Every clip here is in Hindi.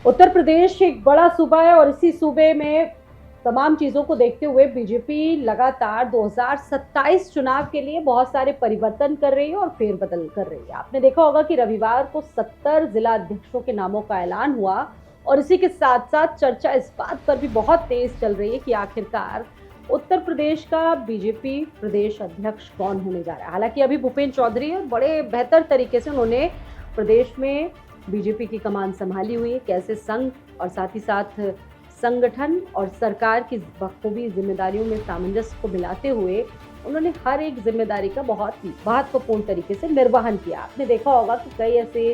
उत्तर प्रदेश एक बड़ा सूबा है और इसी सूबे में तमाम चीजों को देखते हुए बीजेपी लगातार 2027 चुनाव के लिए बहुत सारे परिवर्तन कर रही है और फेरबदल कर रही है। आपने देखा होगा कि रविवार को 70 जिला अध्यक्षों के नामों का ऐलान हुआ और इसी के साथ साथ चर्चा इस बात पर भी बहुत तेज चल रही है कि आखिरकार उत्तर प्रदेश का बीजेपी प्रदेश अध्यक्ष कौन होने जा रहा है। हालांकि अभी भूपेंद्र चौधरी बड़े बेहतर तरीके से उन्होंने प्रदेश में बीजेपी की कमान संभाली हुई है, कैसे संघ और साथ ही साथ संगठन और सरकार की बखूबी जिम्मेदारियों में सामंजस्य को मिलाते हुए उन्होंने हर एक जिम्मेदारी का बहुत महत्वपूर्ण तरीके से निर्वहन किया। आपने देखा होगा कि कई ऐसे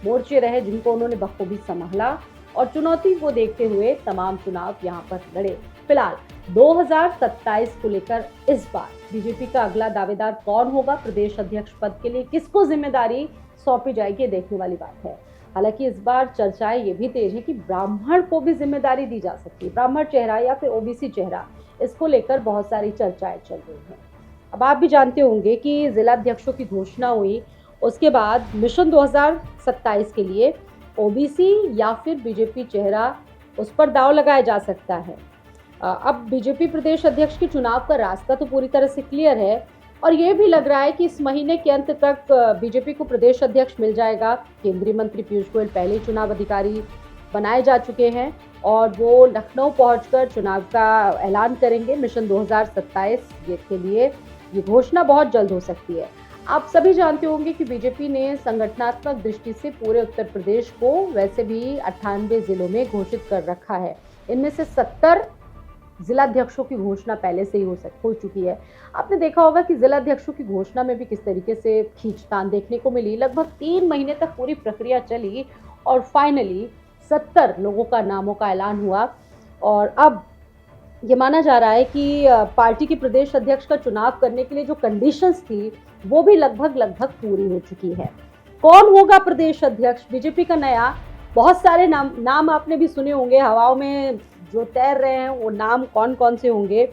मोर्चे रहे जिनको उन्होंने बखूबी संभाला और चुनौती को देखते हुए तमाम चुनाव यहाँ पर लड़े। फिलहाल 2027 को लेकर इस बार बीजेपी का अगला दावेदार कौन होगा, प्रदेश अध्यक्ष पद के लिए किसको जिम्मेदारी सौंपी जाएगी, देखने वाली बात है। हालांकि इस बार चर्चाएं ये भी तेज है कि ब्राह्मण को भी जिम्मेदारी दी जा सकती है, ब्राह्मण चेहरा या फिर ओबीसी चेहरा, इसको लेकर बहुत सारी चर्चाएं चल रही हैं। अब आप भी जानते होंगे कि जिला अध्यक्षों की घोषणा हुई, उसके बाद मिशन 2027 के लिए ओबीसी या फिर बीजेपी चेहरा, उस पर दांव लगाया जा सकता है। अब बीजेपी प्रदेश अध्यक्ष के चुनाव का रास्ता तो पूरी तरह से क्लियर है और ये भी लग रहा है कि इस महीने के अंत तक बीजेपी को प्रदेश अध्यक्ष मिल जाएगा। केंद्रीय मंत्री पीयूष गोयल पहले चुनाव अधिकारी बनाए जा चुके हैं और वो लखनऊ पहुंचकर चुनाव का ऐलान करेंगे। मिशन 2027 के लिए ये घोषणा बहुत जल्द हो सकती है। आप सभी जानते होंगे कि बीजेपी ने संगठनात्मक दृष्टि से पूरे उत्तर प्रदेश को वैसे भी 98 जिलों में घोषित कर रखा है। इनमें से 70 जिलाध्यक्षों की घोषणा पहले से ही हो चुकी है। आपने देखा होगा कि जिलाध्यक्षों की घोषणा में भी किस तरीके से खींचतान देखने को मिली। लगभग 3 महीने तक पूरी प्रक्रिया चली और फाइनली 70 लोगों का नामों का ऐलान हुआ और अब ये माना जा रहा है कि पार्टी के प्रदेश अध्यक्ष का चुनाव करने के लिए जो कंडीशंस थी वो भी लगभग पूरी हो चुकी है। कौन होगा प्रदेश अध्यक्ष बीजेपी का नया? बहुत सारे नाम आपने भी सुने होंगे, हवाओं में जो तैर रहे हैं वो नाम कौन कौन से होंगे,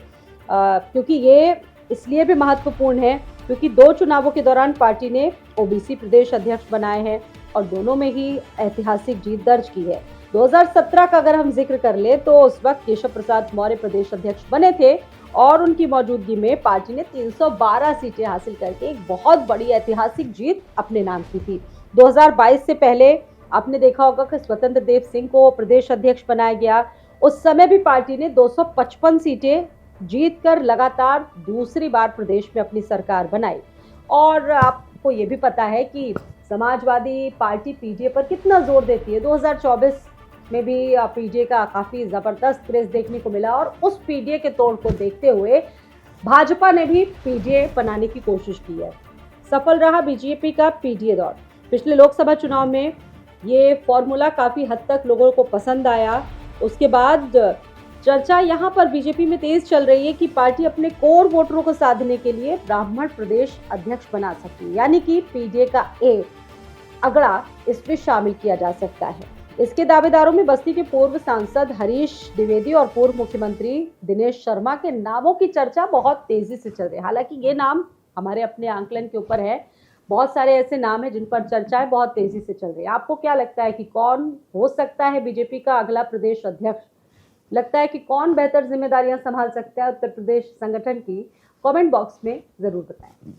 क्योंकि ये इसलिए भी महत्वपूर्ण है क्योंकि 2 चुनावों के दौरान पार्टी ने ओबीसी प्रदेश अध्यक्ष बनाए हैं और दोनों में ही ऐतिहासिक जीत दर्ज की है। 2017 का अगर हम जिक्र कर ले तो उस वक्त केशव प्रसाद मौर्य प्रदेश अध्यक्ष बने थे और उनकी मौजूदगी में पार्टी ने 312 सीटें हासिल करके एक बहुत बड़ी ऐतिहासिक जीत अपने नाम की थी। 2022 से पहले आपने देखा होगा कि स्वतंत्र देव सिंह को प्रदेश अध्यक्ष बनाया गया। उस समय भी पार्टी ने 255 सीटें जीतकर लगातार दूसरी बार प्रदेश में अपनी सरकार बनाई। और आपको ये भी पता है कि समाजवादी पार्टी पीडीए पर कितना जोर देती है। 2024 में भी पीडीए का काफी जबरदस्त क्रेज देखने को मिला और उस पीडीए के तोड़ को देखते हुए भाजपा ने भी पीडीए बनाने की कोशिश की है। सफल रहा बीजेपी का पीडीए दौर। पिछले लोकसभा चुनाव में ये फॉर्मूला काफी हद तक लोगों को पसंद आया। उसके बाद चर्चा यहाँ पर बीजेपी में तेज चल रही है कि पार्टी अपने कोर वोटरों को साधने के लिए ब्राह्मण प्रदेश अध्यक्ष बना सकती है, यानी कि पीडीए का एक अगड़ा इसमें शामिल किया जा सकता है। इसके दावेदारों में बस्ती के पूर्व सांसद हरीश द्विवेदी और पूर्व मुख्यमंत्री दिनेश शर्मा के नामों की चर्चा बहुत तेजी से चल रही है। हालांकि ये नाम हमारे अपने आंकलन के ऊपर है, बहुत सारे ऐसे नाम हैं जिन पर चर्चाएं बहुत तेजी से चल रही है। आपको क्या लगता है कि कौन हो सकता है बीजेपी का अगला प्रदेश अध्यक्ष? लगता है कि कौन बेहतर जिम्मेदारियां संभाल सकता है उत्तर प्रदेश संगठन की? कमेंट बॉक्स में जरूर बताएं।